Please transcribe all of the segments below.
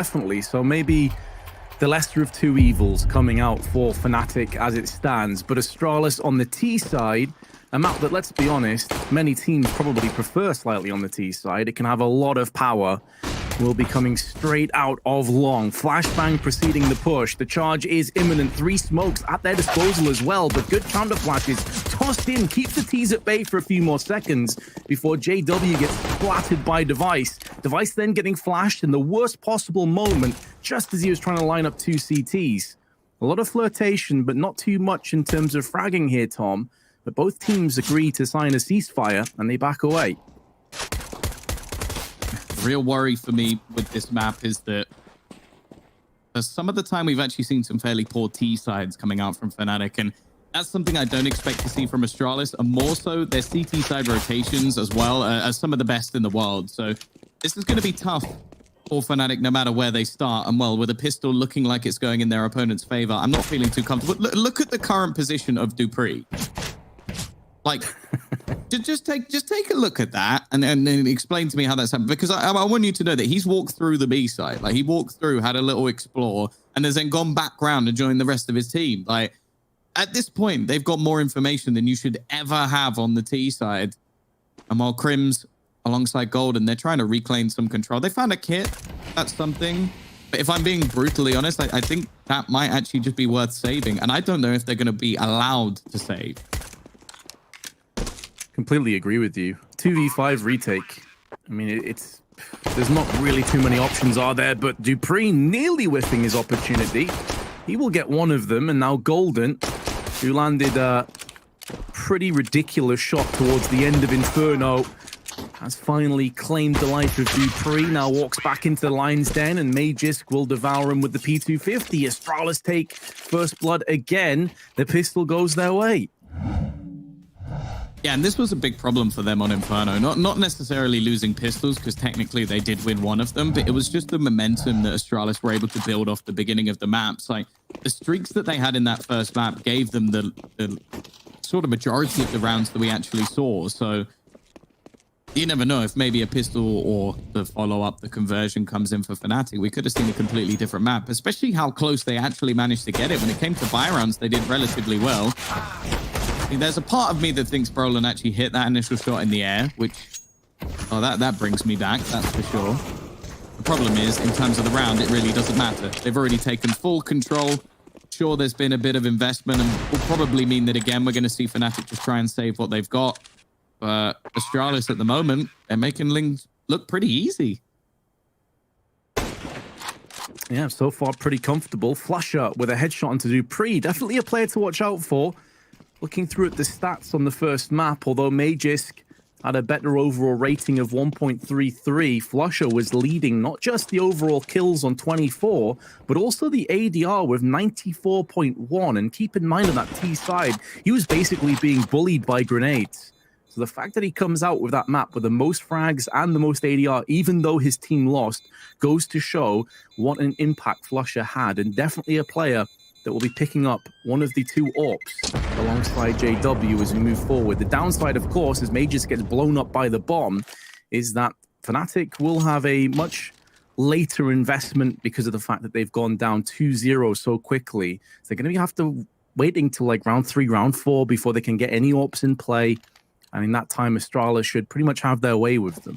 Definitely. So maybe the lesser of two evils coming out for Fnatic as it stands. But Astralis on the T side, a map that, let's be honest, many teams probably prefer slightly on the T side. It can have a lot of power. Will be coming straight out of long. Flashbang preceding the push. The charge is imminent. 3 smokes at their disposal as well, but good counter flashes tossed in. Keeps the T's at bay for a few more seconds before JW gets splattered by Device. Device then getting flashed in the worst possible moment, just as he was trying to line up 2 CTs. A lot of flirtation, but not too much in terms of fragging here, Tom. But both teams agree to sign a ceasefire, and they back away. The real worry for me with this map is that some of the time we've actually seen some fairly poor T sides coming out from Fnatic, and that's something I don't expect to see from Astralis, and more so their CT side rotations as well are some of the best in the world. So this is going to be tough for Fnatic no matter where they start. And well, with a pistol looking like it's going in their opponent's favor, I'm not feeling too comfortable. Look at the current position of dupreeh. Like, just take a look at that and then explain to me how that's happened, because I want you to know that he's walked through the B side. Like, he walked through, had a little explore, and has then gone back round and joined the rest of his team. Like, at this point, they've got more information than you should ever have on the T side. And while Crim's alongside Golden, they're trying to reclaim some control. They found a kit. That's something. But if I'm being brutally honest, I think that might actually just be worth saving. And I don't know if they're going to be allowed to save. Completely agree with you. 2v5 retake. I mean, there's not really too many options, are there? But dupreeh nearly whiffing his opportunity. He will get one of them, and now Golden, who landed a pretty ridiculous shot towards the end of Inferno, has finally claimed the life of dupreeh. Now walks back into the Lion's Den, and Magisk will devour him with the P250. Astralis take first blood again. The pistol goes their way. Yeah, and this was a big problem for them on Inferno. Not necessarily losing pistols, because technically they did win one of them, but it was just the momentum that Astralis were able to build off the beginning of the maps. Like, the streaks that they had in that first map gave them the sort of majority of the rounds that we actually saw. So you never know, if maybe a pistol or the follow-up, the conversion comes in for Fnatic, we could have seen a completely different map, especially how close they actually managed to get it. When it came to buy rounds, they did relatively well. There's a part of me that thinks Brolin actually hit that initial shot in the air, which, oh, that brings me back, that's for sure. The problem is, in terms of the round, it really doesn't matter. They've already taken full control. Sure, there's been a bit of investment, and will probably mean that, again, we're going to see Fnatic just try and save what they've got. But Astralis, at the moment, they're making things look pretty easy. Yeah, so far pretty comfortable. Flusher with a headshot onto dupreeh. Definitely a player to watch out for. Looking through at the stats on the first map, although Magisk had a better overall rating of 1.33, Flusher was leading not just the overall kills on 24, but also the ADR with 94.1. And keep in mind on that T side, he was basically being bullied by grenades. So the fact that he comes out with that map with the most frags and the most ADR, even though his team lost, goes to show what an impact Flusher had, and definitely a player that will be picking up one of the 2 AWPs alongside JW as we move forward. The downside, of course, as Magisk gets blown up by the bomb, is that Fnatic will have a much later investment because of the fact that they've gone down 2-0 so quickly. So they're going to have to wait until like round 3, round 4 before they can get any AWPs in play. And in that time, Astralis should pretty much have their way with them.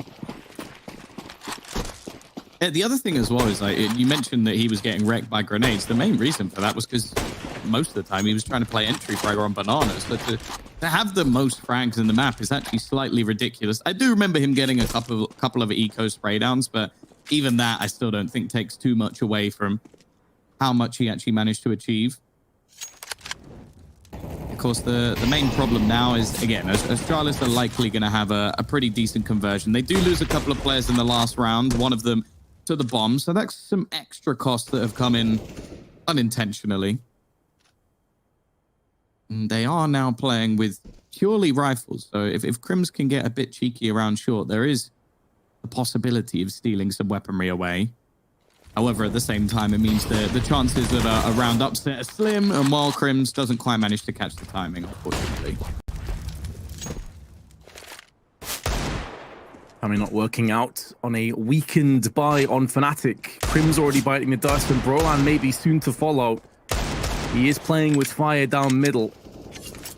Yeah, the other thing as well is, like, you mentioned that he was getting wrecked by grenades. The main reason for that was because most of the time he was trying to play entry fragger on bananas. So to have the most frags in the map is actually slightly ridiculous. I do remember him getting a couple of eco spray downs, but even that I still don't think takes too much away from how much he actually managed to achieve. Of course, the main problem now is, again, Astralis are likely going to have a pretty decent conversion. They do lose a couple of players in the last round, one of them to the bomb, so that's some extra costs that have come in unintentionally. And they are now playing with purely rifles, so if Crims can get a bit cheeky around short, there is the possibility of stealing some weaponry away. However, at the same time, it means the chances of a round upset are slim, and while Crims doesn't quite manage to catch the timing, unfortunately. Timing not working out on a weakened buy on Fnatic. Crim's already biting the dust, and Brolan may be soon to follow. He is playing with fire down middle,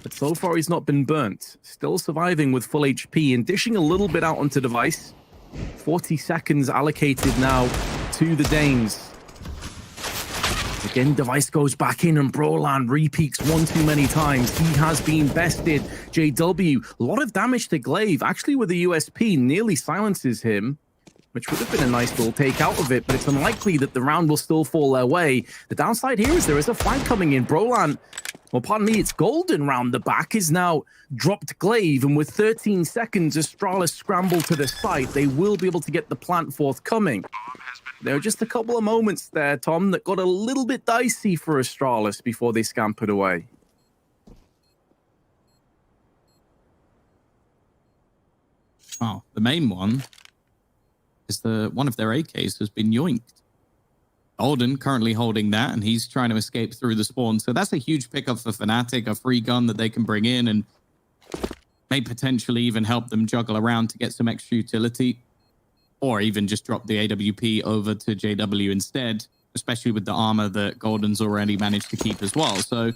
but so far he's not been burnt. Still surviving with full HP and dishing a little bit out onto device. 40 seconds allocated now to the Danes. Again, device goes back in and Brolan repeaks one too many times. He has been bested. JW, a lot of damage to Glaive. Actually, with the USP, nearly silences him, which would have been a nice little take out of it, but it's unlikely that the round will still fall their way. The downside here is there is a flank coming in. Brolan, well, pardon me, it's Golden round the back, is now dropped Glaive, and with 13 seconds, Astralis scramble to the site. They will be able to get the plant forthcoming. There are just a couple of moments there, Tom, that got a little bit dicey for Astralis before they scampered away. Oh, the main one is one of their AKs has been yoinked. Golden currently holding that, and he's trying to escape through the spawn. So that's a huge pickup for Fnatic, a free gun that they can bring in and may potentially even help them juggle around to get some extra utility, or even just drop the AWP over to JW instead, especially with the armor that Golden's already managed to keep as well. So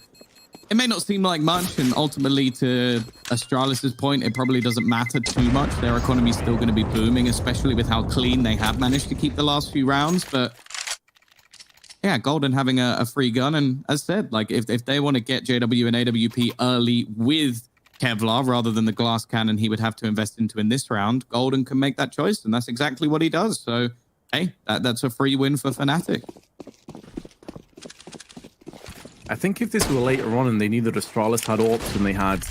it may not seem like much, and ultimately to Astralis's point, it probably doesn't matter too much. Their economy's still going to be booming, especially with how clean they have managed to keep the last few rounds. But yeah, Golden having a free gun, and as said, like if they want to get JW and AWP early with Kevlar rather than the glass cannon he would have to invest into in this round, Golden can make that choice, and that's exactly what he does. So hey, that's a free win for Fnatic. I think if this were later on and they knew that Astralis had AWPs and they had,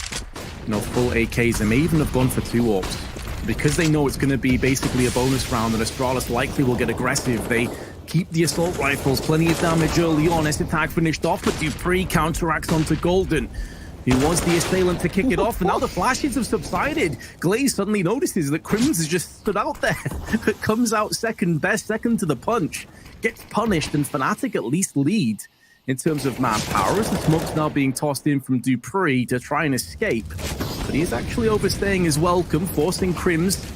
you know, full AKs, they may even have gone for 2 AWPs. Because they know it's going to be basically a bonus round and Astralis likely will get aggressive, they keep the assault rifles, plenty of damage early on. S-Attack finished off, but Dupree counteracts onto Golden. He was the assailant to kick it off, and now the flashes have subsided. Glaze suddenly notices that Crims has just stood out there. It comes out second best, second to the punch. Gets punished, and Fnatic at least lead in terms of manpower, as the smoke's now being tossed in from Dupree to try and escape. But he is actually overstaying his welcome, forcing Crims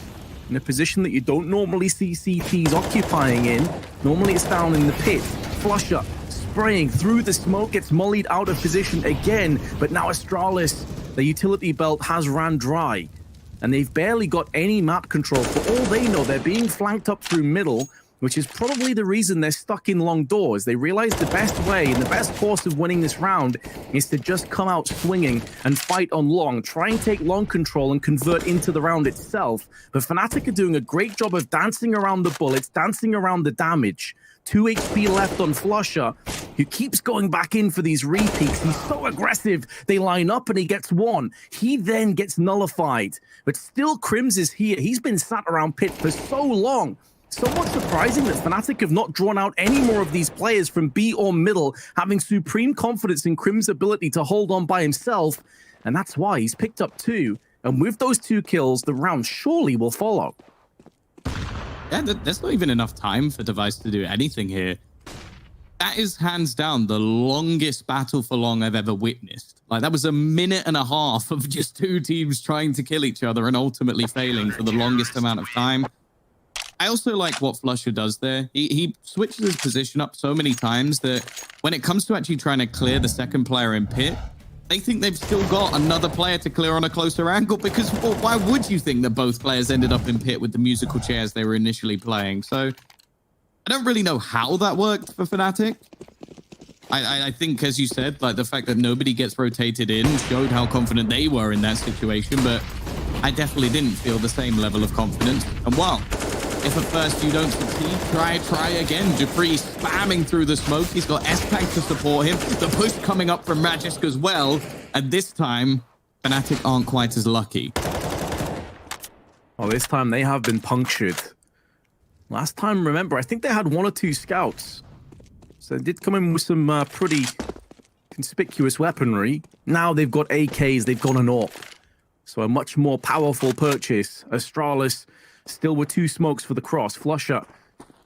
in a position that you don't normally see CTs occupying in. Normally it's down in the pit. Flusher spraying through the smoke, gets mollied out of position again, but now Astralis, the utility belt has ran dry, and they've barely got any map control. For all they know, they're being flanked up through middle, which is probably the reason they're stuck in long doors. They realize the best way and the best course of winning this round is to just come out swinging and fight on long, try and take long control and convert into the round itself. But Fnatic are doing a great job of dancing around the bullets, dancing around the damage. 2 HP left on Flusher, who keeps going back in for these repeats. He's so aggressive. They line up and he gets one. He then gets nullified. But still, Crims is here. He's been sat around pit for so long. Somewhat surprising that Fnatic have not drawn out any more of these players from B or middle, having supreme confidence in Crims' ability to hold on by himself. And that's why he's picked up 2. And with those 2 kills, the round surely will follow. Yeah, there's not even enough time for Device to do anything here. That is hands down the longest battle for long I've ever witnessed. Like, that was 1.5 minutes of just 2 teams trying to kill each other and ultimately failing for the longest amount of time. I also like what Flusher does there. He switches his position up so many times that when it comes to actually trying to clear the second player in pit, they think they've still got another player to clear on a closer angle, because well, why would you think that both players ended up in pit with the musical chairs they were initially playing? So I don't really know how that worked for Fnatic. I think, as you said, like the fact that nobody gets rotated in showed how confident they were in that situation, but I definitely didn't feel the same level of confidence. And well, if at first you don't succeed, try again. Dupree spamming through the smoke. He's got S-Tank to support him. The push coming up from Magisk as well. And this time, Fnatic aren't quite as lucky. Well, this time they have been punctured. Last time, remember, I think they had 1 or 2 scouts. So they did come in with some pretty conspicuous weaponry. Now they've got AKs, they've got an AWP. So a much more powerful purchase. Astralis still with 2 smokes for the cross. Flusher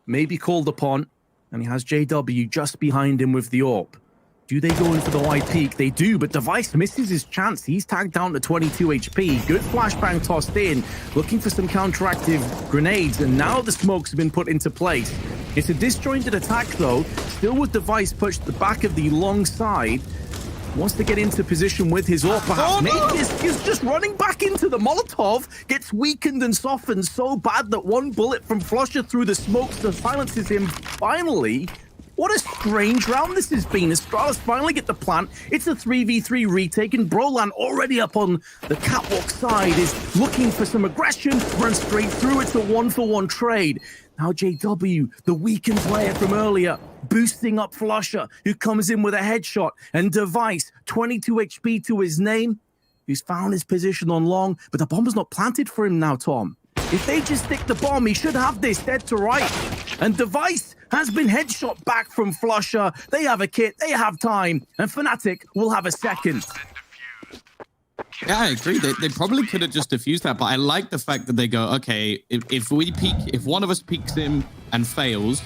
may be called upon, and he has JW just behind him with the AWP. Do they go in for the wide peak? They do, but Device misses his chance. He's tagged down to 22 HP. Good flashbang tossed in, looking for some counteractive grenades, and now the smokes have been put into place. It's a disjointed attack, though. Still with Device pushed the back of the long side. Wants to get into position with his AWP, perhaps. Magus is just running back into the Molotov. Gets weakened and softened so bad that one bullet from Flusher through the smokes silences him finally. What a strange round this has been. Astralis finally get the plant. It's a 3v3 retake, and Brolan already up on the catwalk side is looking for some aggression, runs straight through. It's a 1-for-1 trade. Now JW, the weakened player from earlier, boosting up Flusher, who comes in with a headshot, and Device, 22 HP to his name, who's found his position on long, but the bomb is not planted for him now, Tom. If they just stick the bomb, he should have this dead to right. And Device has been headshot back from Flusher. They have a kit, they have time, and Fnatic will have a second. Yeah, I agree. They probably could have just defused that, but I like the fact that they go, okay, if one of us peeks him and fails,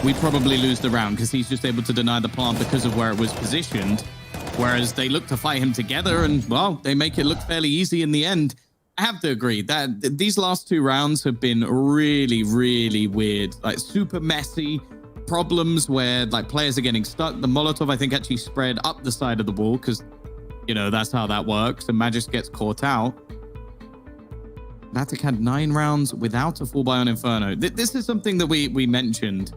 we probably lose the round because he's just able to deny the plant because of where it was positioned. Whereas they look to fight him together and, well, they make it look fairly easy in the end. I have to agree that these last two rounds have been really, really weird. Like super messy problems where like players are getting stuck. The Molotov, I think, actually spread up the side of the wall because, you know, that's how that works. And Magisk gets caught out. Fnatic had 9 rounds without a full buy on Inferno. This is something that we mentioned.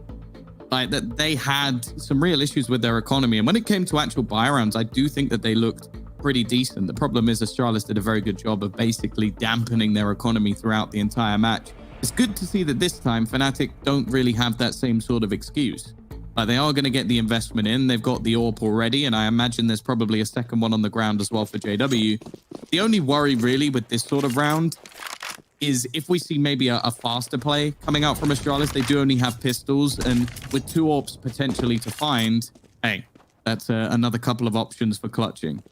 Like that they had some real issues with their economy. And when it came to actual buy rounds, I do think that they looked pretty decent. The problem is Astralis did a very good job of basically dampening their economy throughout the entire match. It's good to see that this time Fnatic don't really have that same sort of excuse. They are going to get the investment in. They've got the AWP already, and I imagine there's probably a second one on the ground as well for JW. The only worry really with this sort of round is if we see maybe a faster play coming out from Astralis. They do only have pistols, and with 2 AWPs potentially to find, hey, that's another couple of options for clutching.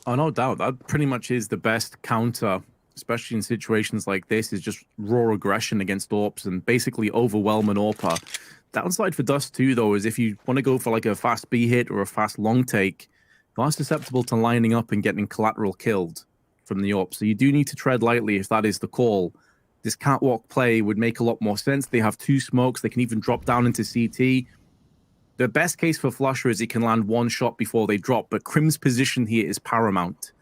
Oh, no doubt. That pretty much is the best counter, especially in situations like this, is just raw aggression against AWPs and basically overwhelm an AWPer. Downside for Dust2, though, is if you want to go for like a fast B hit or a fast long take, you are susceptible to lining up and getting collateral killed from the AWP. So you do need to tread lightly if that is the call. This catwalk play would make a lot more sense. They have 2 smokes. They can even drop down into CT. The best case for Flusher is he can land 1 shot before they drop, but Crim's position here is paramount.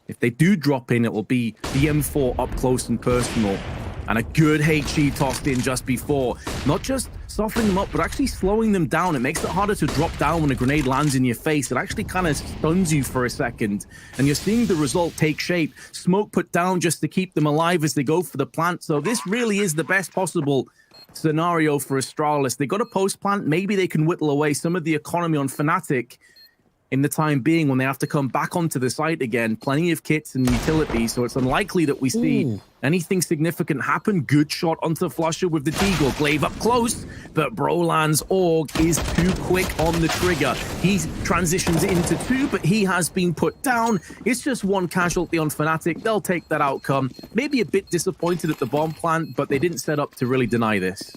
If they do drop in, it will be the M4 up close and personal. And a good HE tossed in just before. Not just softening them up, but actually slowing them down. It makes it harder to drop down when a grenade lands in your face. It actually kind of stuns you for a second. And you're seeing the result take shape. Smoke put down just to keep them alive as they go for the plant. So this really is the best possible scenario for Astralis. They got a post plant. Maybe they can whittle away some of the economy on Fnatic in the time being when they have to come back onto the site again. Plenty of kits and utilities, so it's unlikely that we see anything significant happen. Good shot onto Flusher with the Deagle. Glaive up close, but Brolan's AUG is too quick on the trigger. He transitions into 2, but he has been put down. It's just 1 casualty on Fnatic. They'll take that outcome. Maybe a bit disappointed at the bomb plant, but they didn't set up to really deny this.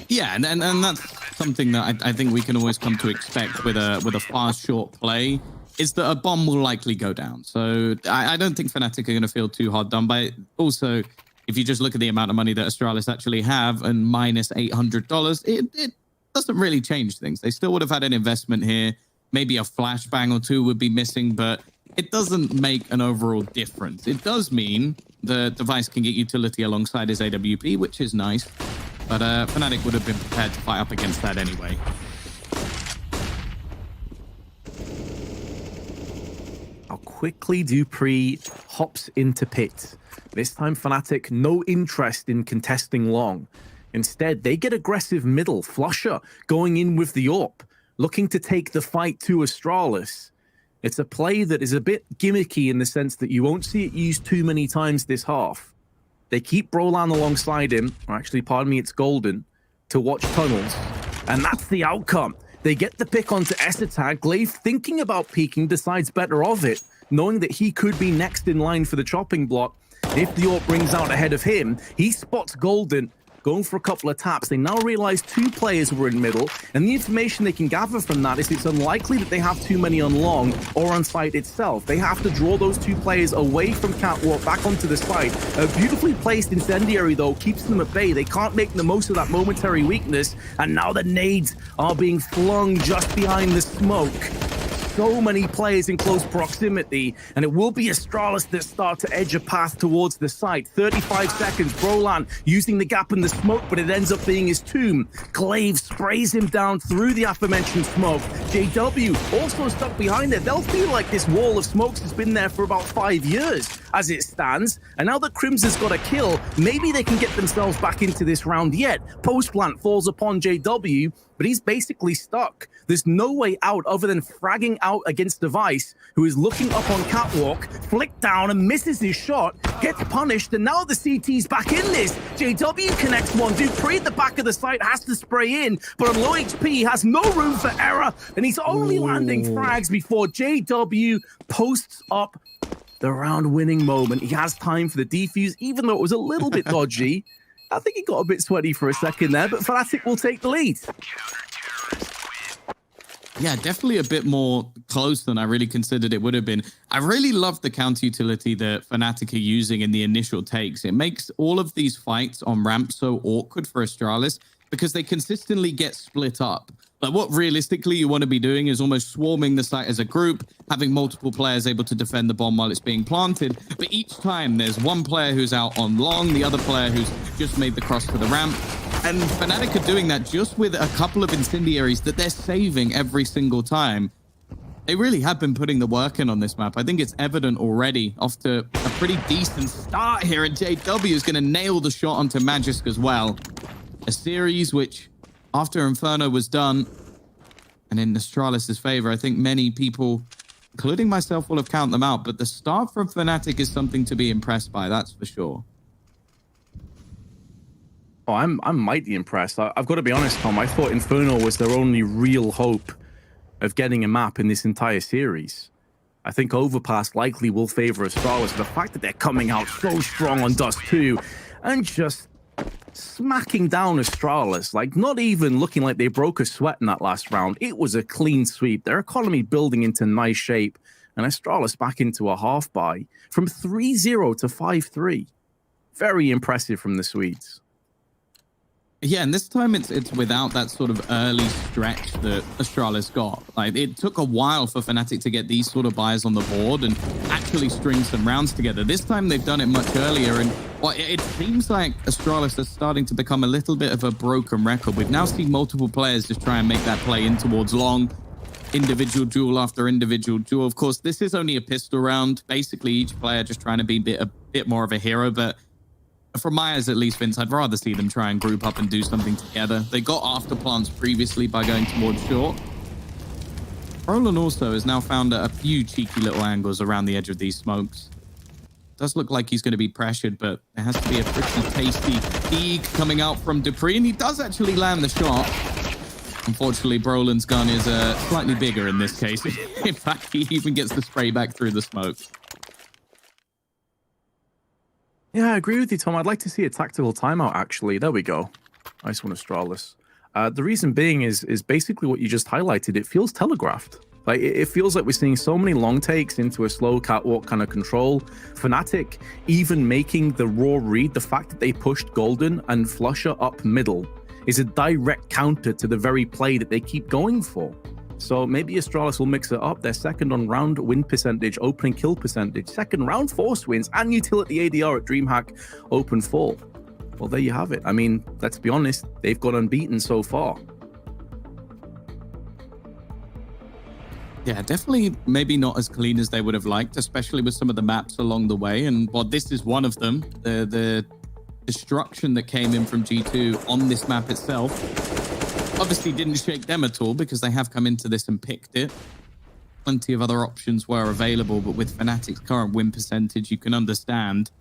Yeah, and that's something that I think we can always come to expect with a fast, short play, is that a bomb will likely go down. So I don't think Fnatic are going to feel too hard done by it. Also, if you just look at the amount of money that Astralis actually have and minus $800, it doesn't really change things. They still would have had an investment here. Maybe a flashbang or 2 would be missing, but it doesn't make an overall difference. It does mean the device can get utility alongside his AWP, which is nice. But Fnatic would have been prepared to fight up against that anyway. How quickly Dupree hops into pit. This time Fnatic, no interest in contesting long. Instead, they get aggressive middle. Flusher going in with the AWP, looking to take the fight to Astralis. It's a play that is a bit gimmicky in the sense that you won't see it used too many times this half. They keep Brolan alongside him, or actually, pardon me, it's Golden, to watch tunnels. And that's the outcome. They get the pick onto Essetag. Glaive, thinking about peeking, decides better of it, knowing that he could be next in line for the chopping block. If the AWP rings out ahead of him, he spots Golden going for a couple of taps. They now realize 2 players were in middle, and the information they can gather from that is it's unlikely that they have too many on long or on site itself. They have to draw those 2 players away from Catwalk back onto the site. A beautifully placed incendiary, though, keeps them at bay. They can't make the most of that momentary weakness, and now the nades are being flung just behind the smoke. So many players in close proximity, and it will be Astralis that start to edge a path towards the site. 35 seconds, Brolan using the gap in the smoke, but it ends up being his tomb. Glaive sprays him down through the aforementioned smoke. JW also stuck behind it. They'll feel like this wall of smokes has been there for about 5 years as it stands, and now that Crimson's got a kill, maybe they can get themselves back into this round yet. Post plant falls upon JW, but he's basically stuck. There's no way out other than fragging out against Device, who is looking up on Catwalk, flicked down and misses his shot, gets punished, and now the CT's back in this. JW connects one. Dupree at the back of the site has to spray in, but on low HP, he has no room for error, and he's only landing frags before JW posts up the round-winning moment. He has time for the defuse, even though it was a little bit dodgy. I think he got a bit sweaty for a second there, but Fnatic will take the lead. Yeah, definitely a bit more close than I really considered it would have been. I really love the counter utility that Fnatic are using in the initial takes. It makes all of these fights on ramp so awkward for Astralis because they consistently get split up. Like, what realistically you want to be doing is almost swarming the site as a group, having multiple players able to defend the bomb while it's being planted. But each time there's one player who's out on long, the other player who's just made the cross to the ramp. And Fnatic are doing that just with a couple of incendiaries that they're saving every single time. They really have been putting the work in on this map. I think it's evident already off to a pretty decent start here. And JW is going to nail the shot onto Magisk as well. A series which, after Inferno was done, and in Astralis' favor, I think many people, including myself, will have counted them out. But the start from Fnatic is something to be impressed by, that's for sure. Oh, I'm mighty impressed. I've got to be honest, Tom. I thought Inferno was their only real hope of getting a map in this entire series. I think Overpass likely will favor Astralis. The fact that they're coming out so strong on Dust2 and just smacking down Astralis, like not even looking like they broke a sweat in that last round. It was a clean sweep. Their economy building into nice shape, and Astralis back into a half buy from 3-0 to 5-3. Very impressive from the Swedes. Yeah, and this time it's without that sort of early stretch that Astralis got. Like, it took a while for Fnatic to get these sort of buys on the board and actually string some rounds together. This time they've done it much earlier, and well, it seems like Astralis is starting to become a little bit of a broken record. We've now seen multiple players just try and make that play in towards long, individual duel after individual duel. Of course, this is only a pistol round. Basically, each player just trying to be a bit more of a hero, but from my eyes, at least, Vince, I'd rather see them try and group up and do something together. They got after plants previously by going towards short. Roland also has now found a few cheeky little angles around the edge of these smokes. Does look like he's going to be pressured, but there has to be a pretty tasty eek coming out from Dupree, and he does actually land the shot. Unfortunately, Brolan's gun is slightly bigger in this case. In fact, he even gets the spray back through the smoke. Yeah, I agree with you, Tom. I'd like to see a tactical timeout, actually. There we go. Nice one, Astralis. The reason being is basically what you just highlighted. It feels telegraphed. Like, it feels like we're seeing so many long takes into a slow catwalk kind of control. Fnatic even making the raw read, the fact that they pushed Golden and Flusher up middle is a direct counter to the very play that they keep going for. So maybe Astralis will mix it up. They're second on round win percentage, opening kill percentage, second round force wins, and utility ADR at DreamHack open fall. Well, there you have it. I mean, let's be honest, they've got unbeaten so far. Yeah, definitely maybe not as clean as they would have liked, especially with some of the maps along the way. And well, this is one of them. The destruction that came in from G2 on this map itself obviously didn't shake them at all because they have come into this and picked it. Plenty of other options were available, but with Fnatic's current win percentage, you can understand.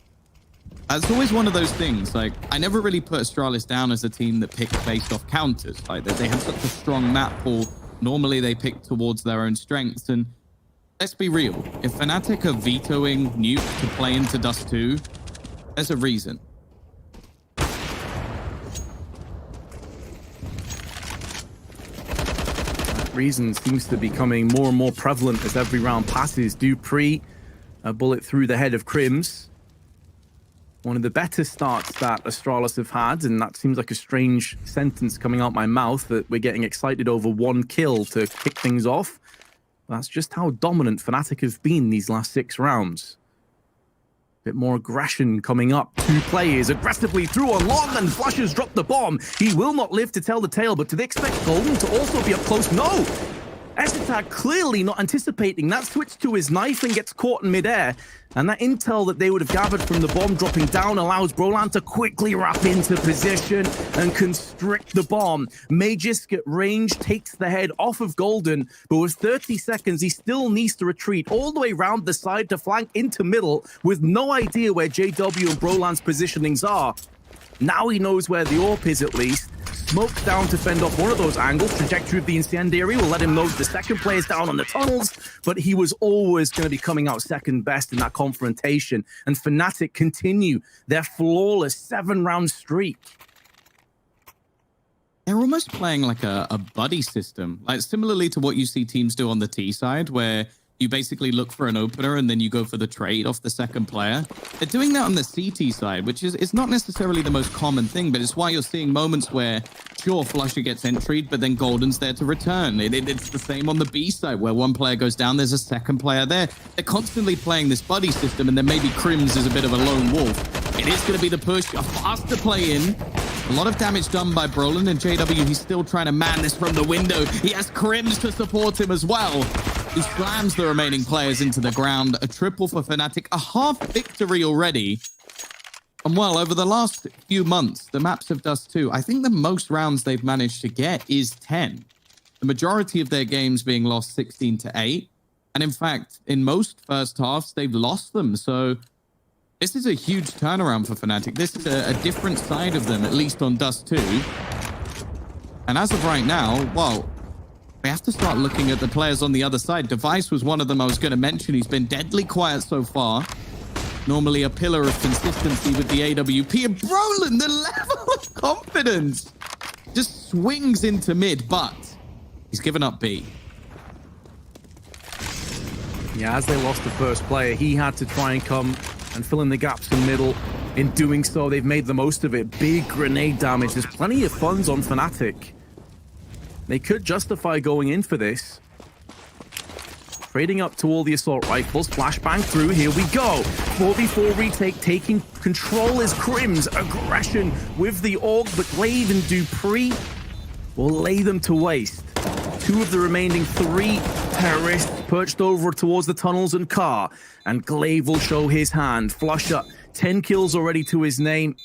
It's always one of those things. Like, I never really put Astralis down as a team that picked based off counters. Like, they have such a strong map pool. Normally, they pick towards their own strengths. And let's be real. If Fnatic are vetoing Nuke to play into Dust2, there's a reason. reason seems to be becoming more and more prevalent as every round passes. Dupree, a bullet through the head of Crims. One of the better starts that Astralis have had, and that seems like a strange sentence coming out my mouth, that we're getting excited over one kill to kick things off. That's just how dominant Fnatic have been these last 6 rounds. Bit more aggression coming up. 2 players aggressively through on long, and Flusher's dropped the bomb. He will not live to tell the tale, but do they expect Golden to also be up close? No! Esitag clearly not anticipating that, switch to his knife and gets caught in midair. And that intel that they would have gathered from the bomb dropping down allows Brolan to quickly wrap into position and constrict the bomb. Magisk at range takes the head off of Golden, but with 30 seconds, he still needs to retreat all the way around the side to flank into middle with no idea where JW and Brolan's positionings are. Now he knows where the AWP is at least. Smoke down to fend off one of those angles. Trajectory of the incendiary will let him know the second player's down on the tunnels, but he was always going to be coming out second best in that confrontation. And Fnatic continue their flawless 7-round streak. They're almost playing like a buddy system, like similarly to what you see teams do on the T side, where you basically look for an opener and then you go for the trade off the second player. They're doing that on the CT side, which is it's not necessarily the most common thing, but it's why you're seeing moments where, sure, Flusher gets entry'd, but then Golden's there to return. It's the same on the B side, where one player goes down, there's a second player there. They're constantly playing this buddy system, and then maybe Crims is a bit of a lone wolf. It is going to be the push, a faster play in. A lot of damage done by Brolan, and JW, he's still trying to man this from the window. He has Crims to support him as well. He slams the remaining players into the ground. A triple for Fnatic, a half victory already. And well, over the last few months, the maps of Dust2, I think the most rounds they've managed to get is 10. The majority of their games being lost 16-8. And in fact, in most first halves, they've lost them. So this is a huge turnaround for Fnatic. This is a different side of them, at least on Dust2. And as of right now, well, we have to start looking at the players on the other side. Device was one of them I was going to mention. He's been deadly quiet so far. Normally a pillar of consistency with the AWP. And Brolan, the level of confidence just swings into mid, but he's given up B. Yeah, as they lost the first player, he had to try and come and fill in the gaps in middle. In doing so, they've made the most of it. Big grenade damage. There's plenty of funds on Fnatic. They could justify going in for this. Trading up to all the assault rifles. Flashbang through. Here we go. 4v4 retake. Taking control is Crims. Aggression with the AUG, but Glaive and Dupree will lay them to waste. 2 of the remaining 3 terrorists perched over towards the tunnels and car. And Glaive will show his hand. Flusher, 10 kills already to his name.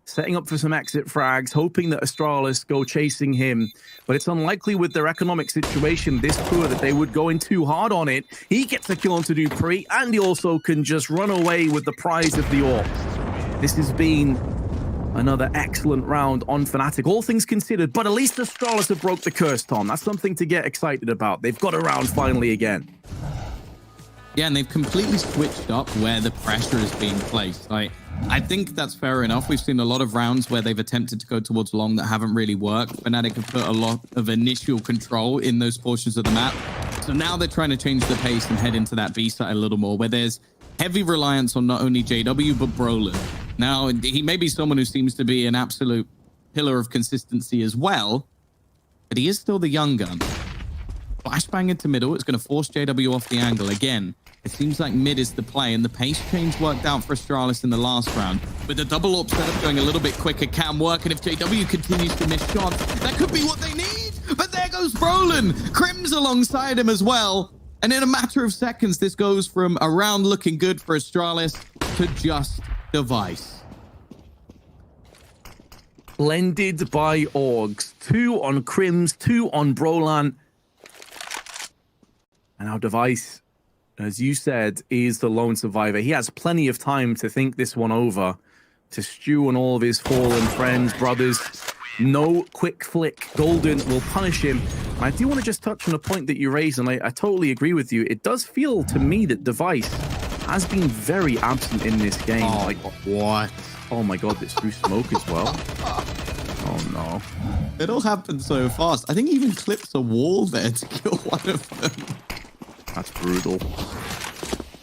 Setting up for some exit frags, hoping that Astralis go chasing him. But it's unlikely with their economic situation this poor that they would go in too hard on it. He gets a kill onto Dupree, and he also can just run away with the prize of the AWP. This has been another excellent round on Fnatic, all things considered. But at least Astralis have broke the curse, Tom. That's something to get excited about. They've got a round finally again. Yeah, and they've completely switched up where the pressure is being placed. I think that's fair enough. We've seen a lot of rounds where they've attempted to go towards long that haven't really worked. Fnatic have put a lot of initial control in those portions of the map. So now they're trying to change the pace and head into that B side a little more, where there's heavy reliance on not only JW, but Brolan. Now, he may be someone who seems to be an absolute pillar of consistency as well, but he is still the young gun. Flashbang into middle. It's going to force JW off the angle again. It seems like mid is the play, and the pace change worked out for Astralis in the last round. With the double AWP setup going a little bit quicker can work, and if JW continues to miss shots, that could be what they need. But there goes Brolan. Crims alongside him as well. And in a matter of seconds, this goes from a round looking good for Astralis to just Device. Blended by AUGs. 2 on Crims, 2 on Brolan. And now Device, as you said, is the lone survivor. He has plenty of time to think this one over, to stew on all of his fallen friends, brothers. No quick flick. Golden will punish him. And I do want to just touch on a point that you raised, and I totally agree with you. It does feel to me that Device has been very absent in this game. Oh, what? Oh my god, it's through smoke as well. Oh no. well. It all happened so fast. I think he even clips a wall there to kill one of them. That's brutal.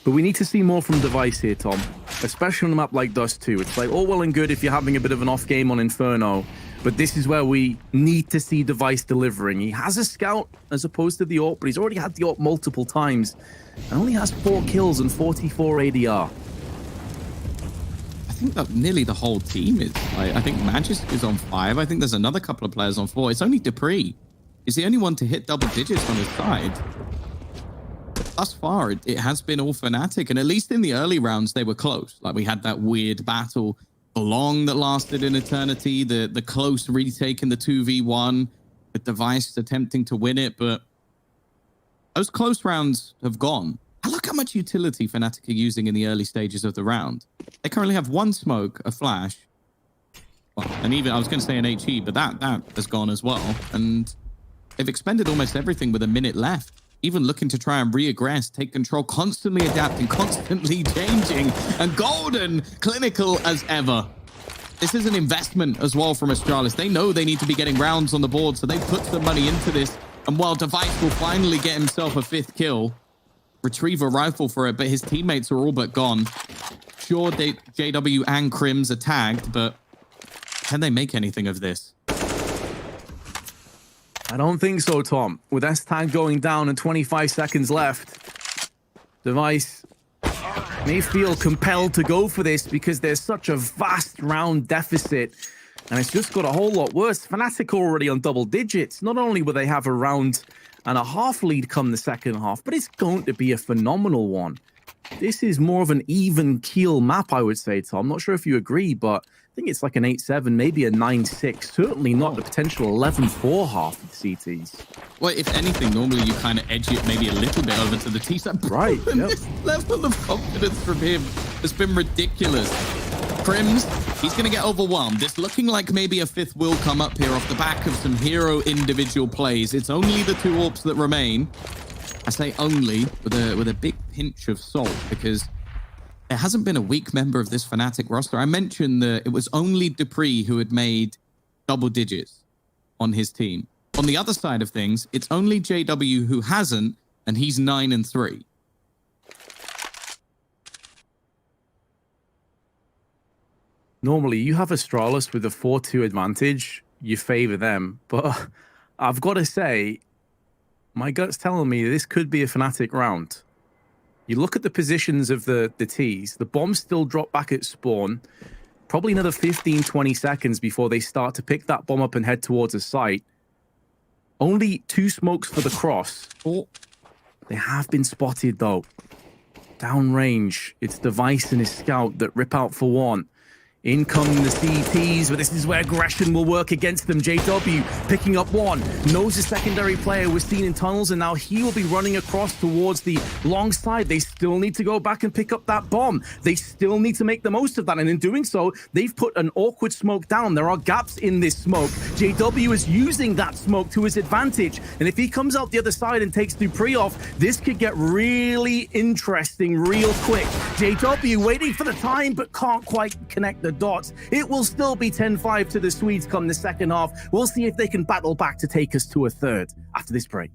But we need to see more from Device here, Tom. Especially on a map like Dust2. It's like all well and good if you're having a bit of an off game on Inferno. But this is where we need to see Device delivering. He has a scout as opposed to the AWP, but he's already had the AWP multiple times. And only has 4 kills and 44 ADR. I think that nearly the whole team is. I think Magisk is on 5. I think there's another couple of players on 4. It's only Dupree. He's the only one to hit double digits on his side. Thus far, it has been all Fnatic. And at least in the early rounds, they were close. Like we had that weird battle long that lasted an eternity. The close retake in the 2v1 with Device attempting to win it. But those close rounds have gone. And look how much utility Fnatic are using in the early stages of the round. They currently have 1 smoke, a flash, well, and even, I was going to say an HE, but that has gone as well. And they've expended almost everything with a minute left. Even looking to try and re-aggress, take control, constantly adapting, constantly changing, and golden, clinical as ever. This is an investment as well from Astralis. They know they need to be getting rounds on the board, so they put some money into this. And while Device will finally get himself a 5th kill, retrieve a rifle for it, but his teammates are all but gone. Sure, JW and Crims are tagged, but can they make anything of this? I don't think so, Tom. With S-Tag going down and 25 seconds left, Device may feel compelled to go for this because there's such a vast round deficit. And it's just got a whole lot worse. Fnatic are already on double digits. Not only will they have a round and a half lead come the second half, but it's going to be a phenomenal one. This is more of an even keel map, I would say, Tom. I'm not sure if you agree, but I think it's like an 8-7, maybe a 9-6. Certainly not the potential 11-4 half of the CTs. Well, if anything, normally you kind of edge it maybe a little bit over to the T side. Right. Yep. This level of confidence from him has been ridiculous. Crims, he's going to get overwhelmed. It's looking like maybe a 5th will come up here off the back of some hero individual plays. It's only the 2 AWPs that remain. I say only with a big pinch of salt because there hasn't been a weak member of this Fnatic roster. I mentioned that it was only Dupree who had made double digits on his team. On the other side of things, it's only JW who hasn't, and he's 9-3. Normally, you have Astralis with a 4-2 advantage. You favor them. But I've got to say, my gut's telling me this could be a Fnatic round. You look at the positions of the Ts. The bombs still drop back at spawn. Probably another 15, 20 seconds before they start to pick that bomb up and head towards a site. Only 2 smokes for the cross. Oh, they have been spotted, though. Downrange. It's Device and his scout that rip out for 1. In come the CTs, but this is where aggression will work against them. JW picking up 1, knows the secondary player was seen in tunnels, and now he will be running across towards the long side. They still need to go back and pick up that bomb. They still need to make the most of that, and in doing so, they've put an awkward smoke down. There are gaps in this smoke. JW is using that smoke to his advantage, and if he comes out the other side and takes Dupree off, this could get really interesting real quick. JW waiting for the time, but can't quite connect the dots. It will still be 10-5 to the Swedes come the second half. We'll see if they can battle back to take us to a 3rd after this break.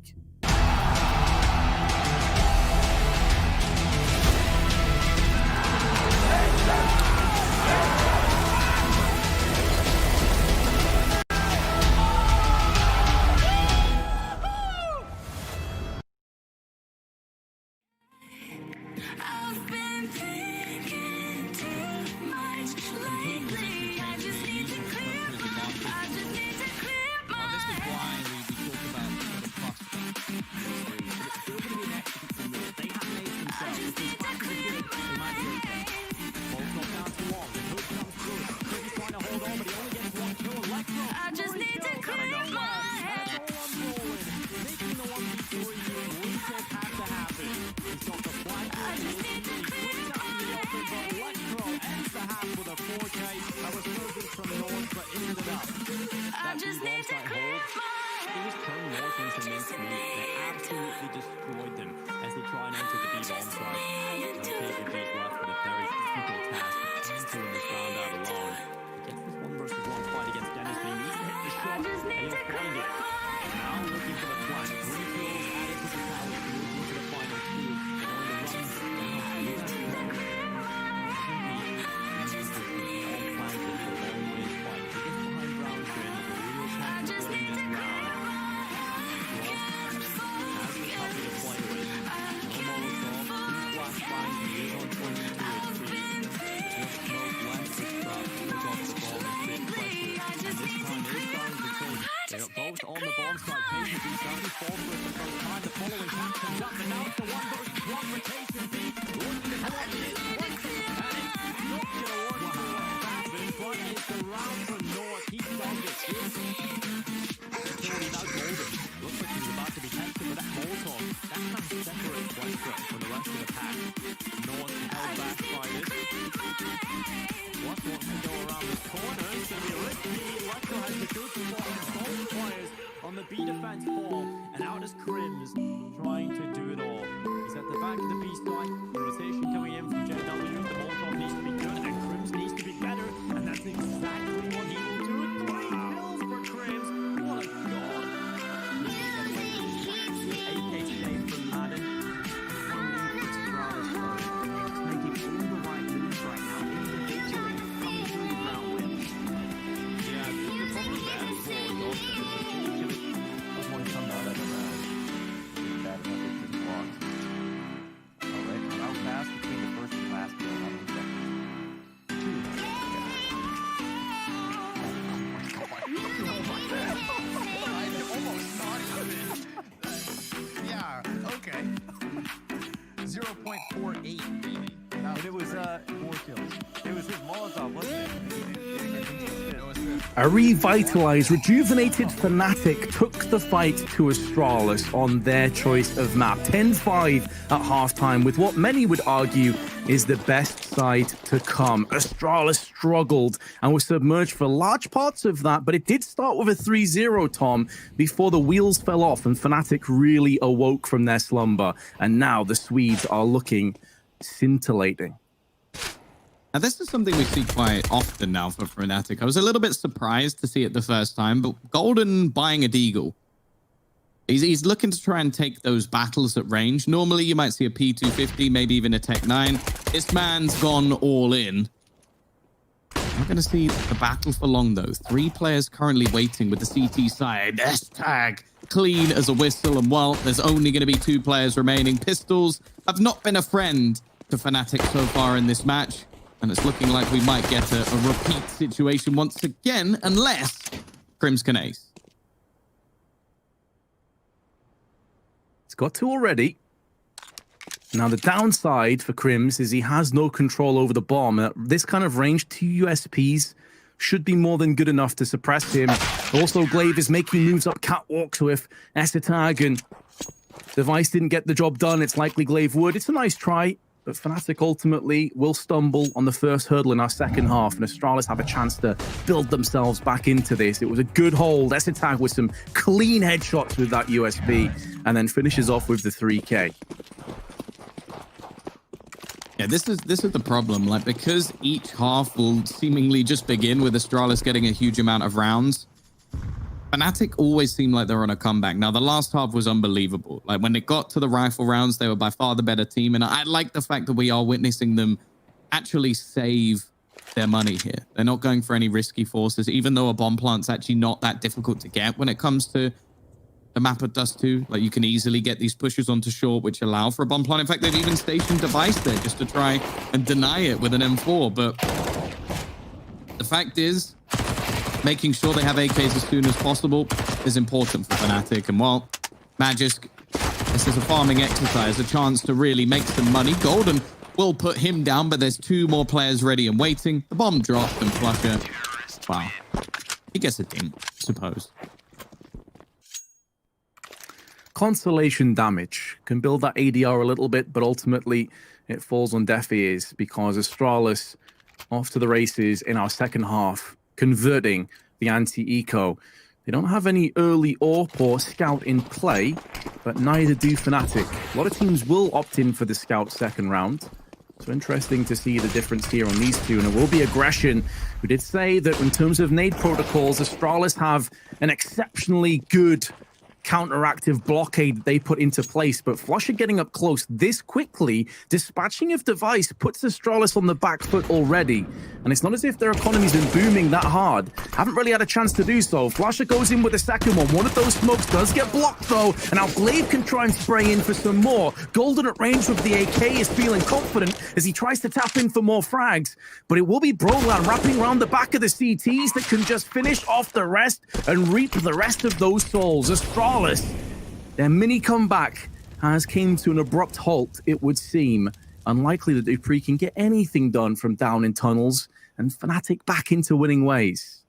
And he'll find it. Now looking for the flash. Greenfield added to the tally. Moving to the final two. They're going to run. They're both on the bomb side. Patiently doesn't fall for it the first time. The following pass comes up, and now it's the one versus one rotation beat. Looking to block it. One for the panic. Not going to work too well. Back in front is the round from North. He targets this. Already now Golden. Looks like he's about to be tempted with that Molotov. That kind of separates Westbrook from the rest of the pack. North held back by this. What wants to go around this corner? It's going to be risky. Electro has the good spot. Both players on the B defense ball. And out is Crims trying to do it all. He's at the back of the B side. The rotation coming in from JW. The Molotov needs to be good and Crims needs to be better. And that's exactly what he will do. 3 kills for Crims. What a god. AK save from Madden. Yeah, okay. 0.48 really. And it was 4 kills. It was his Molotov, wasn't it? A revitalized, rejuvenated Fnatic took the fight to Astralis on their choice of map. 10-5 at halftime with what many would argue is the best side to come. Astralis struggled and was submerged for large parts of that, but it did start with a 3-0, Tom, before the wheels fell off and Fnatic really awoke from their slumber. And now the Swedes are looking scintillating. Now, this is something we see quite often now for Fnatic. I was a little bit surprised to see it the first time, but Golden buying a Deagle. He's looking to try and take those battles at range. Normally, you might see a P250, maybe even a Tech 9. This man's gone all in. Not going to see the battle for long, though. 3 players currently waiting with the CT side. S-tag, clean as a whistle. And, well, there's only going to be 2 players remaining. Pistols have not been a friend to Fnatic so far in this match. And it's looking like we might get a repeat situation once again, unless Crims can ace. He's got 2 already. Now, the downside for Crims is he has no control over the bomb. At this kind of range, 2 USPs should be more than good enough to suppress him. Also, Glaive is making moves up catwalk, so if Essetag and Device didn't get the job done, it's likely Glaive would. It's a nice try. But Fnatic ultimately will stumble on the first hurdle in our second half, and Astralis have a chance to build themselves back into this. It was a good hold. Essetag with some clean headshots with that USB, and then finishes off with the 3K. Yeah, this is the problem. Like, because each half will seemingly just begin with Astralis getting a huge amount of rounds, Fnatic always seem like they're on a comeback. Now, the last half was unbelievable. Like, when it got to the rifle rounds, they were by far the better team. And I like the fact that we are witnessing them actually save their money here. They're not going for any risky forces, even though a bomb plant's actually not that difficult to get when it comes to the map of Dust2. Like, you can easily get these pushes onto short, which allow for a bomb plant. In fact, they've even stationed Device there just to try and deny it with an M4. But the fact is, making sure they have AKs as soon as possible is important for Fnatic. And while Magisk, this is a farming exercise, a chance to really make some money. Golden will put him down, but there's 2 more players ready and waiting. The bomb dropped and Flusher, wow, he gets a ding, I suppose. Consolation damage can build that ADR a little bit, but ultimately it falls on deaf ears because Astralis off to the races in our second half, converting the anti-eco. They don't have any early AWP or scout in play, but neither do Fnatic. A lot of teams will opt in for the scout second round. So interesting to see the difference here on these two, and it will be aggression. We did say that in terms of nade protocols, Astralis have an exceptionally good counteractive blockade that they put into place, but Flusher getting up close this quickly, dispatching of device puts Astralis on the back foot already, and it's not as if their economy's been booming that hard. Haven't really had a chance to do so. Flusher goes in with the second one. One of those smokes does get blocked though, and now Glaive can try and spray in for some more. Golden at range with the AK is feeling confident as he tries to tap in for more frags, but it will be Brolan wrapping around the back of the CTs that can just finish off the rest and reap the rest of those souls. Astralis, their mini comeback has came to an abrupt halt, it would seem. Unlikely that Dupree can get anything done from down in tunnels, and Fnatic back into winning ways.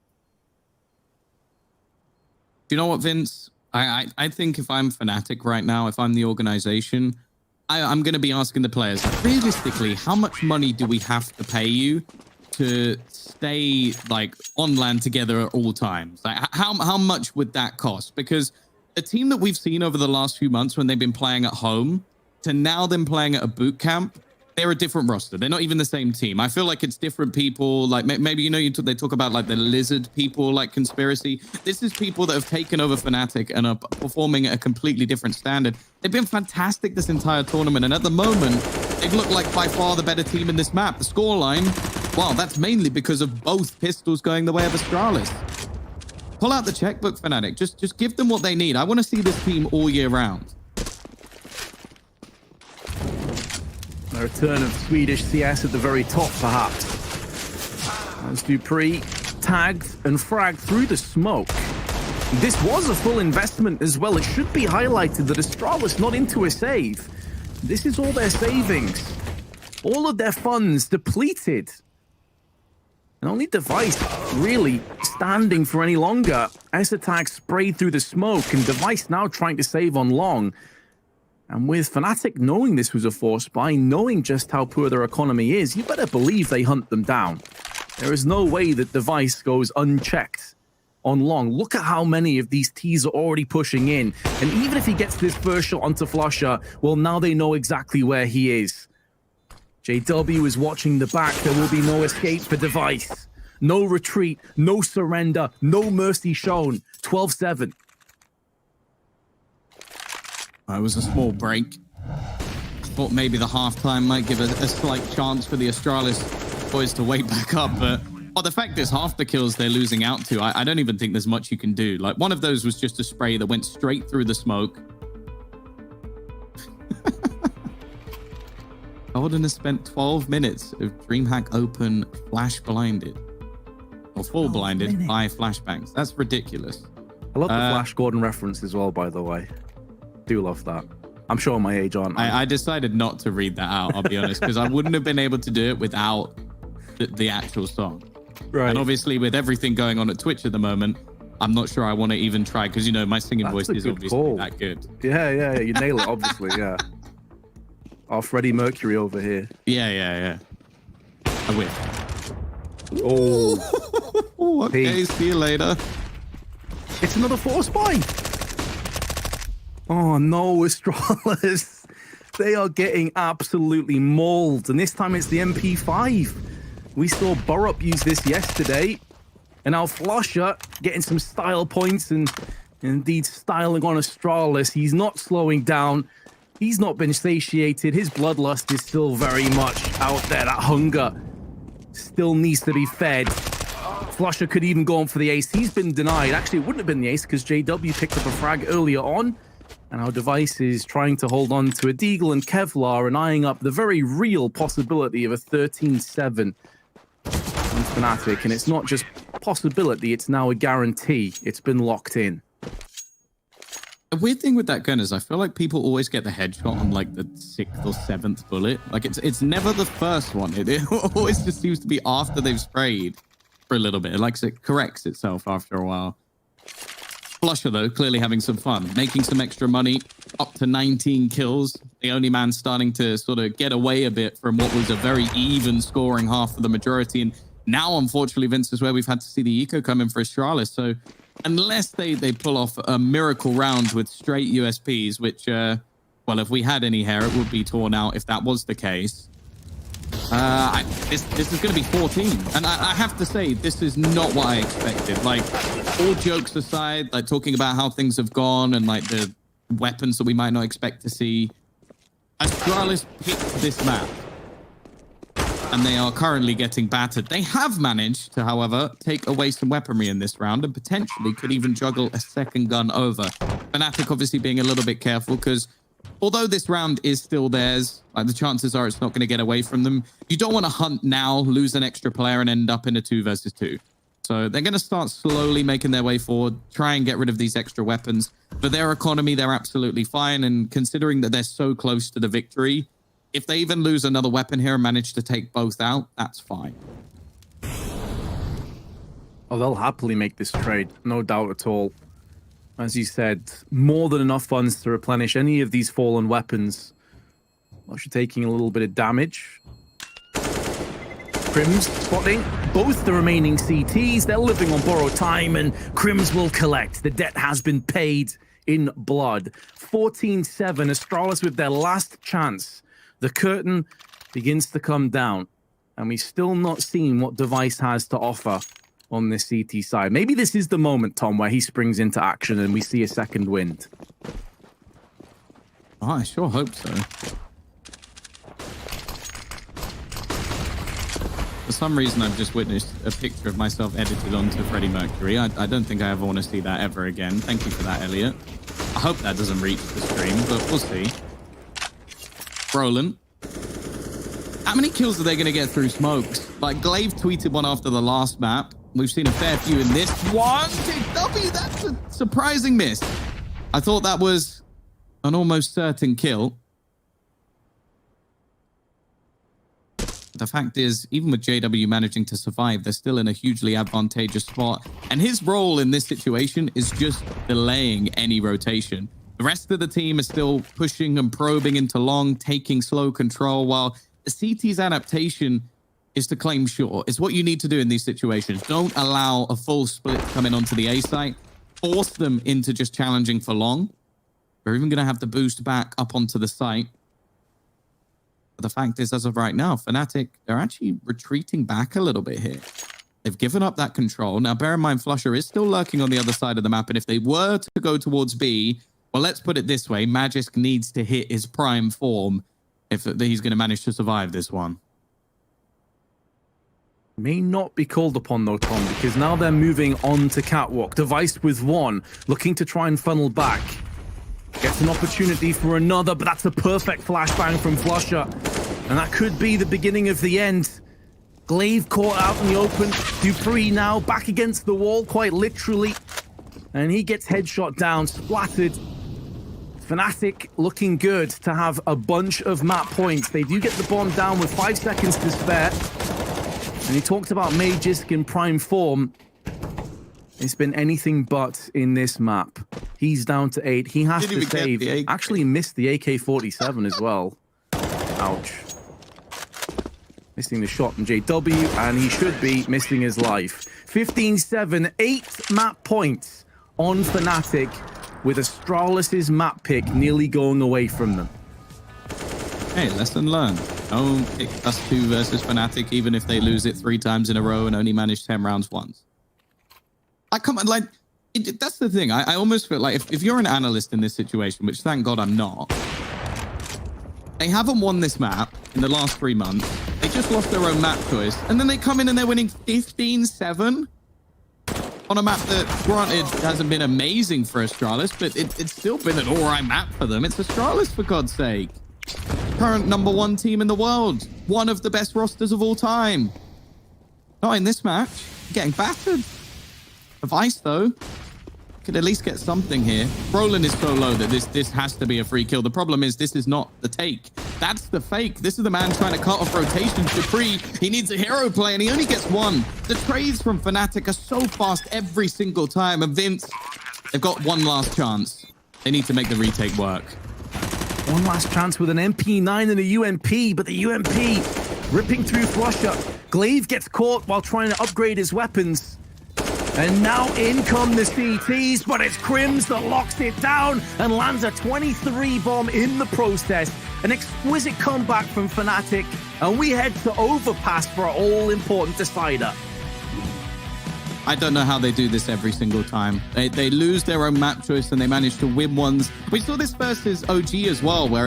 Do you know what, Vince? I think if I'm Fnatic right now, if I'm the organization, I'm going to be asking the players, realistically, how much money do we have to pay you to stay like on land together at all times? Like, how much would that cost? Because a team that we've seen over the last few months when they've been playing at home to now them playing at a boot camp, they're a different roster. They're not even the same team. I feel like it's different people. Like maybe, you know, they talk about like the lizard people, like conspiracy. This is people that have taken over Fnatic and are performing at a completely different standard. They've been fantastic this entire tournament. And at the moment, they've looked like by far the better team in this map. The scoreline, well, that's mainly because of both pistols going the way of Astralis. Pull out the checkbook, Fnatic. Just give them what they need. I want to see this team all year round. A return of Swedish CS at the very top, perhaps. As Dupree tagged and fragged through the smoke. This was a full investment as well. It should be highlighted that Astralis not into a save. This is all their savings. All of their funds depleted. And only Device really standing for any longer. S-Attack sprayed through the smoke, and Device now trying to save on long. And with Fnatic knowing this was a force buy, knowing just how poor their economy is, you better believe they hunt them down. There is no way that Device goes unchecked on long. Look at how many of these T's are already pushing in. And even if he gets this first shot onto Flusher, well, now they know exactly where he is. JW is watching the back. There will be no escape for Device. No retreat, no surrender, no mercy shown. 12-7. It was a small break. I thought maybe the halftime might give a slight chance for the Astralis boys to wake back up, but the fact is half the kills they're losing out to, I don't even think there's much you can do. Like, one of those was just a spray that went straight through the smoke. Golden has spent 12 minutes of DreamHack Open flash blinded. Or full blinded by flashbangs. That's ridiculous. I love the Flash Gordon reference as well, by the way. Do love that. I'm showing my age, aren't I? I decided not to read that out, I'll be honest, because I wouldn't have been able to do it without the actual song. Right. And obviously, with everything going on at Twitch at the moment, I'm not sure I want to even try, because, you know, my singing voice is obviously that good. Yeah, you nail it, obviously, yeah. Our Freddie Mercury over here. Yeah. I win. Oh. Okay, see you later. It's another force buy. Oh no, Astralis. They are getting absolutely mauled. And this time it's the MP5. We saw Burrup use this yesterday. And now Flusher getting some style points and indeed styling on Astralis. He's not slowing down. He's not been satiated. His bloodlust is still very much out there. That hunger still needs to be fed. Flusher could even go on for the ace. He's been denied. Actually, it wouldn't have been the ace because JW picked up a frag earlier on. And our Device is trying to hold on to a Deagle and Kevlar and eyeing up the very real possibility of a 13-7 on Fnatic. And it's not just possibility, it's now a guarantee. It's been locked in. The weird thing with that gun is I feel like people always get the headshot on like the 6th or 7th bullet. Like it's never the first one. It always just seems to be after they've sprayed for a little bit. It corrects itself after a while. Flusher, though, clearly having some fun, making some extra money, up to 19 kills. The only man starting to sort of get away a bit from what was a very even scoring half for the majority. And now, unfortunately, Vince, is where we've had to see the eco come in for Astralis. So unless they pull off a miracle round with straight USPs, which, well, if we had any hair, it would be torn out if that was the case. This is going to be 14. And I have to say, this is not what I expected. Like, all jokes aside, like talking about how things have gone and like the weapons that we might not expect to see, Astralis picked this map. And they are currently getting battered. They have managed to, however, take away some weaponry in this round and potentially could even juggle a second gun over. Fnatic obviously being a little bit careful because although this round is still theirs, like the chances are it's not going to get away from them. You don't want to hunt now, lose an extra player and end up in a 2 versus 2. So they're going to start slowly making their way forward, try and get rid of these extra weapons. For their economy, they're absolutely fine. And considering that they're so close to the victory, if they even lose another weapon here and manage to take both out, that's fine. Oh, they'll happily make this trade, no doubt at all. As you said, more than enough funds to replenish any of these fallen weapons. Flusha taking a little bit of damage. Crims spotting both the remaining CTs. They're living on borrowed time, and Crims will collect. The debt has been paid in blood. 14-7, Astralis with their last chance. The curtain begins to come down, and we've still not seen what Device has to offer on this CT side. Maybe this is the moment, Tom, where he springs into action and we see a second wind. Oh, I sure hope so. For some reason, I've just witnessed a picture of myself edited onto Freddie Mercury. I don't think I ever want to see that ever again. Thank you for that, Elliot. I hope that doesn't reach the stream, but we'll see. Roland. How many kills are they going to get through smokes? Like, Glaive tweeted one after the last map. We've seen a fair few in this one. JW, that's a surprising miss. I thought that was an almost certain kill. The fact is, even with JW managing to survive, they're still in a hugely advantageous spot. And his role in this situation is just delaying any rotation. The rest of the team is still pushing and probing into long, taking slow control, while the CT's adaptation is to claim short. It's what you need to do in these situations. Don't allow a full split coming onto the A site. Force them into just challenging for long. We're even going to have the boost back up onto the site. But the fact is, as of right now, Fnatic, they're actually retreating back a little bit here. They've given up that control. Now, bear in mind, Flusha is still lurking on the other side of the map. And if they were to go towards B, well, let's put it this way. Magisk needs to hit his prime form if he's going to manage to survive this one. May not be called upon, though, Tom, because now they're moving on to Catwalk. Device with one, looking to try and funnel back. Gets an opportunity for another, but that's a perfect flashbang from Flusha. And that could be the beginning of the end. Glaive caught out in the open. Dupree now back against the wall, quite literally. And he gets headshot down, splattered. Fnatic looking good to have a bunch of map points. They do get the bomb down with 5 seconds to spare. And he talked about Magisk in prime form. It's been anything but in this map. He's down to 8. He has to save. Actually missed the AK-47 as well. Ouch. Missing the shot from JW, and he should be missing his life. 15-7, 8 map points on Fnatic, with Astralis' map pick nearly going away from them. Hey, lesson learned. Don't pick Dust2 versus Fnatic, even if they lose it 3 times in a row and only manage 10 rounds once. I come on, like, that's the thing. I almost feel like if you're an analyst in this situation, which thank God I'm not, they haven't won this map in the last 3 months. They just lost their own map choice. And then they come in and they're winning 15-7 on a map that, granted, hasn't been amazing for Astralis, but it's still been an all right map for them. It's Astralis, for God's sake. Current #1 team in the world. One of the best rosters of all time. Not in this match. Getting battered. Device, though, could at least get something here. Roland is so low that this has to be a free kill. The problem is this is not the take. That's the fake. This is the man trying to cut off rotations. Dupree, he needs a hero play, and he only gets one. The trades from Fnatic are so fast every single time. And Vince, they've got one last chance. They need to make the retake work. One last chance with an MP9 and a UMP, but the UMP ripping through Flusha. Glaive gets caught while trying to upgrade his weapons. And now in come the CTs, but it's Crims that locks it down and lands a 23 bomb in the process. An exquisite comeback from Fnatic. And we head to Overpass for our all-important decider. I don't know how they do this every single time. They lose their own map choice and they manage to win ones. We saw this versus OG as well, where